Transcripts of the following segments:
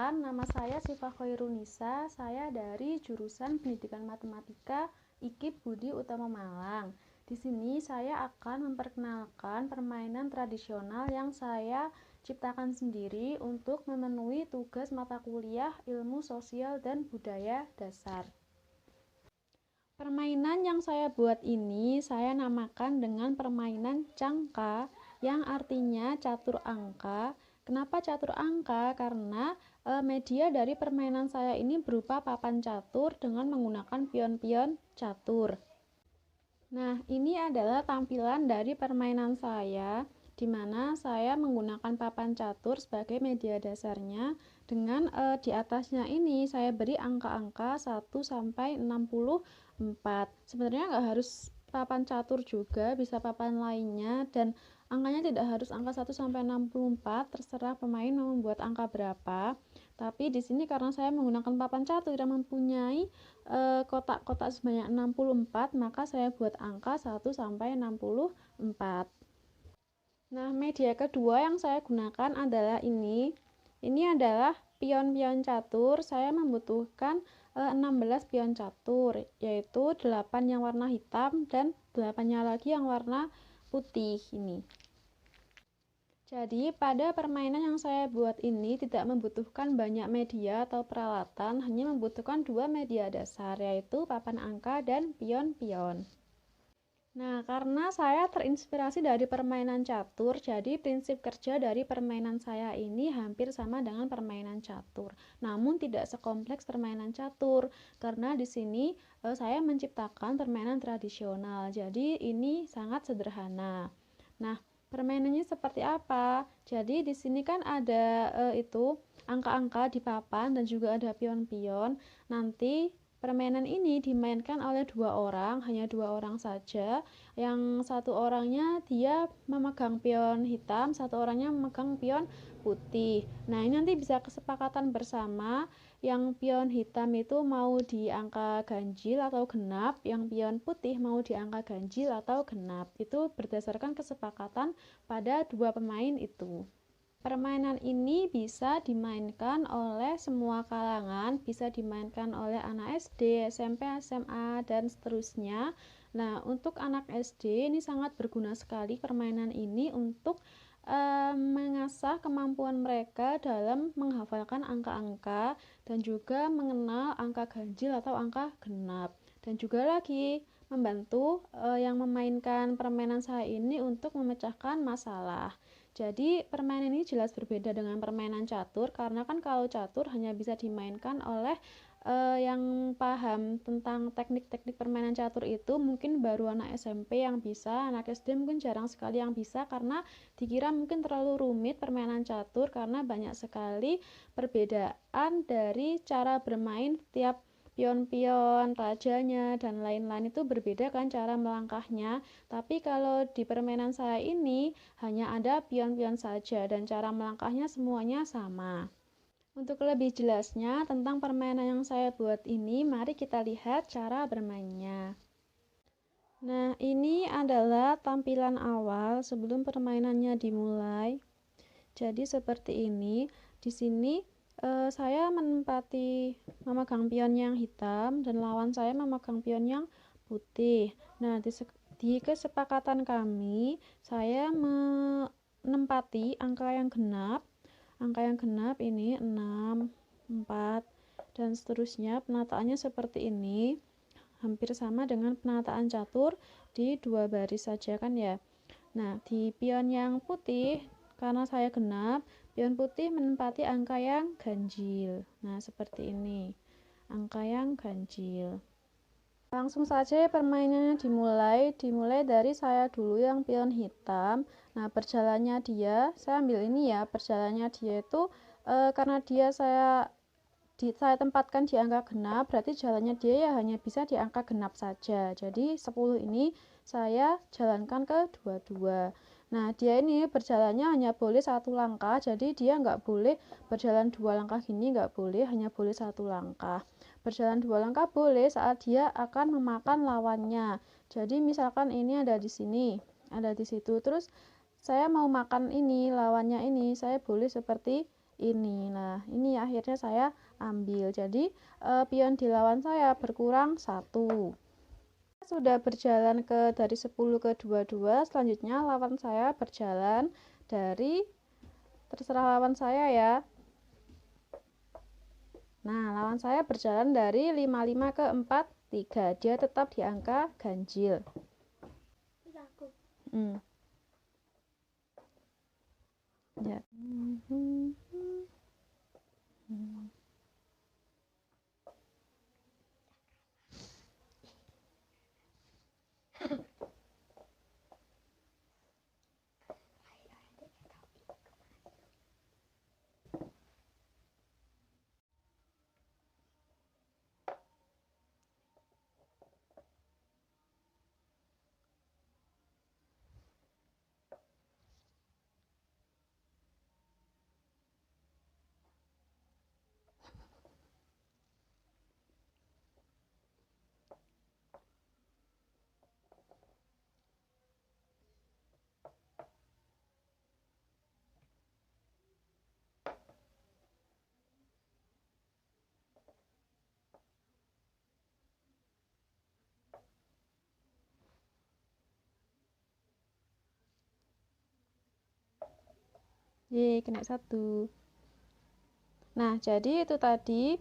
Perkenalkan, nama saya Syifa Khairunisa. Saya dari jurusan Pendidikan Matematika IKIP Budi Utomo Malang. Di sini saya akan memperkenalkan permainan tradisional yang saya ciptakan sendiri untuk memenuhi tugas mata kuliah Ilmu Sosial dan Budaya Dasar. Permainan yang saya buat ini saya namakan dengan permainan cangka, yang artinya catur angka. Kenapa catur angka? Karena media dari permainan saya ini berupa papan catur dengan menggunakan pion-pion catur. Nah, ini adalah tampilan dari permainan saya, di mana saya menggunakan papan catur sebagai media dasarnya. Dengan di atasnya ini saya beri angka-angka 1 sampai 64. Sebenarnya nggak harus papan catur juga, bisa papan lainnya, dan angkanya tidak harus angka 1 sampai 64, terserah pemain mau membuat angka berapa. Tapi di sini karena saya menggunakan papan catur yang mempunyai kotak-kotak sebanyak 64, maka saya buat angka 1 sampai 64. Nah, media kedua yang saya gunakan adalah ini. Ini adalah pion-pion catur. Saya membutuhkan 16 pion catur, yaitu 8 yang warna hitam dan 8-nya lagi yang warna putih ini. Jadi, pada permainan yang saya buat ini tidak membutuhkan banyak media atau peralatan, hanya membutuhkan 2 media dasar, yaitu papan angka dan pion-pion. Nah, karena saya terinspirasi dari permainan catur, jadi prinsip kerja dari permainan saya ini hampir sama dengan permainan catur. Namun tidak sekompleks permainan catur, karena di sini saya menciptakan permainan tradisional. Jadi ini sangat sederhana. Nah, permainannya seperti apa? Jadi di sini kan ada angka-angka di papan dan juga ada pion-pion. Nanti permainan ini dimainkan oleh 2 orang, hanya 2 orang saja. Yang satu orangnya dia memegang pion hitam, satu orangnya memegang pion putih. Nah, ini nanti bisa kesepakatan bersama. Yang pion hitam itu mau di angka ganjil atau genap, yang pion putih mau di angka ganjil atau genap. Itu berdasarkan kesepakatan pada 2 pemain itu. Permainan ini bisa dimainkan oleh semua kalangan, bisa dimainkan oleh anak SD, SMP, SMA, dan seterusnya. Nah, untuk anak SD ini sangat berguna sekali permainan ini untuk mengasah kemampuan mereka dalam menghafalkan angka-angka dan juga mengenal angka ganjil atau angka genap. Dan juga lagi membantu yang memainkan permainan saya ini untuk memecahkan masalah. Jadi permainan ini jelas berbeda dengan permainan catur, karena kan kalau catur hanya bisa dimainkan oleh yang paham tentang teknik-teknik permainan catur itu mungkin baru anak SMP yang bisa, anak SD mungkin jarang sekali yang bisa karena dikira mungkin terlalu rumit permainan catur karena banyak sekali perbedaan dari cara bermain tiap pion-pion, rajanya, dan lain-lain itu berbeda kan cara melangkahnya. Tapi kalau di permainan saya ini hanya ada pion-pion saja dan cara melangkahnya semuanya sama. Untuk lebih jelasnya tentang permainan yang saya buat ini, mari kita lihat cara bermainnya. Nah, ini adalah tampilan awal sebelum permainannya dimulai. Jadi seperti ini. Di sini saya menempati memegang pion yang hitam dan lawan saya memegang pion yang putih. Nah, di kesepakatan kami, saya menempati angka yang genap. Angka yang genap ini 6, 4, dan seterusnya. Penataannya seperti ini. Hampir sama dengan penataan catur di 2 baris saja kan ya. Nah, di pion yang putih karena saya genap, pion putih menempati angka yang ganjil. Nah, seperti ini. Angka yang ganjil. Langsung saja permainannya dimulai dari saya dulu yang pion hitam. Nah, berjalannya dia, saya ambil ini ya, berjalannya dia itu karena dia saya tempatkan di angka genap, berarti jalannya dia ya hanya bisa di angka genap saja. Jadi 10 ini saya jalankan ke dua-dua. Nah, dia ini berjalannya hanya boleh 1 langkah, jadi dia nggak boleh berjalan 2 langkah gini, nggak boleh, hanya boleh 1 langkah. Berjalan 2 langkah boleh saat dia akan memakan lawannya. Jadi misalkan ini ada di sini, ada di situ, terus saya mau makan ini, lawannya ini, saya boleh seperti ini. Nah, ini akhirnya saya ambil. Jadi pion di lawan saya berkurang 1. Sudah berjalan dari 10 ke 22. Selanjutnya lawan saya berjalan dari, terserah lawan saya ya. Nah, lawan saya berjalan dari 55 ke 43. Dia tetap di angka ganjil. Ya. Ye, kena 1. Nah, jadi itu tadi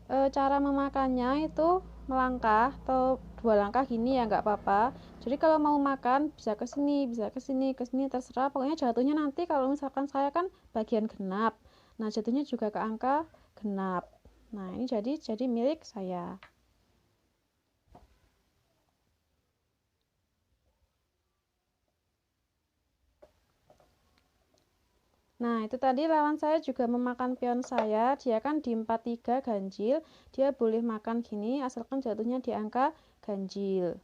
cara memakannya itu melangkah atau 2 langkah gini ya nggak apa-apa. Jadi kalau mau makan bisa ke sini, bisa ke sini, ke sini terserah. Pokoknya jatuhnya nanti kalau misalkan saya kan bagian genap. Nah, jatuhnya juga ke angka genap. Nah, ini jadi milik saya. Nah, itu tadi lawan saya juga memakan pion saya. Dia kan di 43 ganjil. Dia boleh makan gini asalkan jatuhnya di angka ganjil.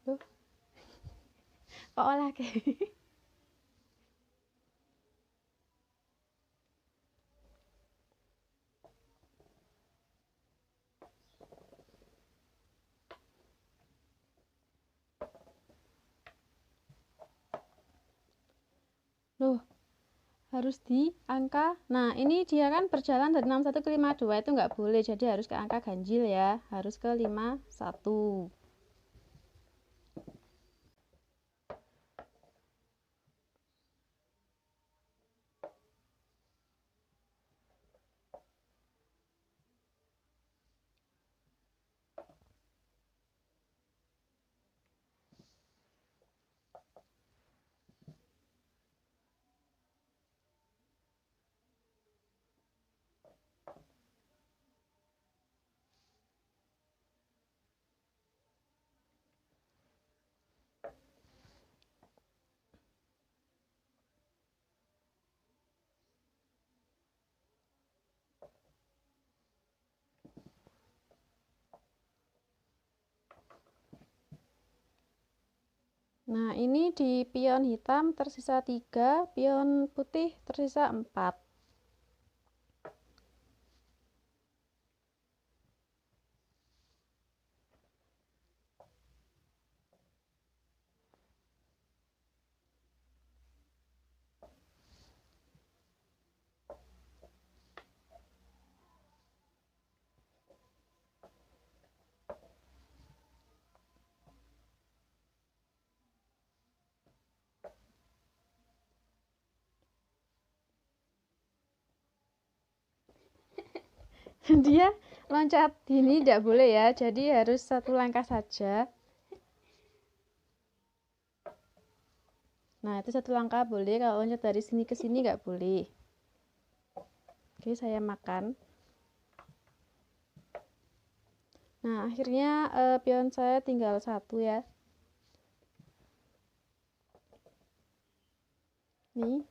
Loh, kok olah kayak Loh, harus di angka. Nah, ini dia kan berjalan dari 61 ke 52 itu nggak boleh. Jadi harus ke angka ganjil ya. Harus ke 51. Nah, ini di pion hitam tersisa 3, pion putih tersisa 4. Dia loncat ini tidak boleh ya, jadi harus 1 langkah saja. Nah, itu 1 langkah boleh, kalau loncat dari sini ke sini nggak boleh. Oke, saya makan. Nah, akhirnya pion saya tinggal satu ya. Nih.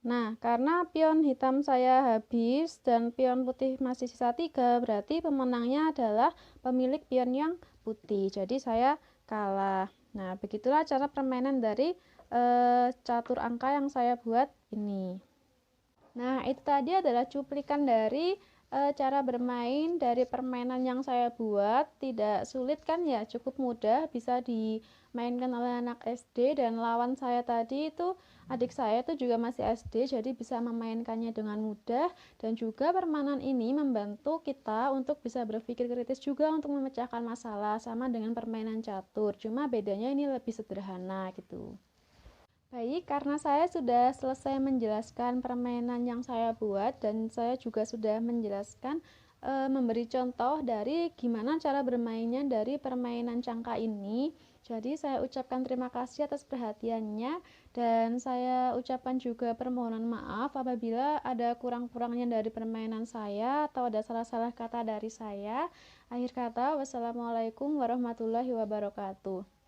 Nah, karena pion hitam saya habis dan pion putih masih sisa 3, berarti pemenangnya adalah pemilik pion yang putih. Jadi saya kalah. Nah, begitulah cara permainan dari catur angka yang saya buat ini. Nah, itu tadi adalah cuplikan dari cara bermain dari permainan yang saya buat. Tidak sulit kan ya, cukup mudah, bisa dimainkan oleh anak SD, dan lawan saya tadi itu adik saya itu juga masih SD, jadi bisa memainkannya dengan mudah. Dan juga permainan ini membantu kita untuk bisa berpikir kritis juga untuk memecahkan masalah, sama dengan permainan catur. Cuma bedanya ini lebih sederhana gitu. Baik, karena saya sudah selesai menjelaskan permainan yang saya buat dan saya juga sudah menjelaskan memberi contoh dari gimana cara bermainnya dari permainan cangka ini. Jadi saya ucapkan terima kasih atas perhatiannya, dan saya ucapkan juga permohonan maaf apabila ada kurang-kurangnya dari permainan saya atau ada salah-salah kata dari saya. Akhir kata, wassalamualaikum warahmatullahi wabarakatuh.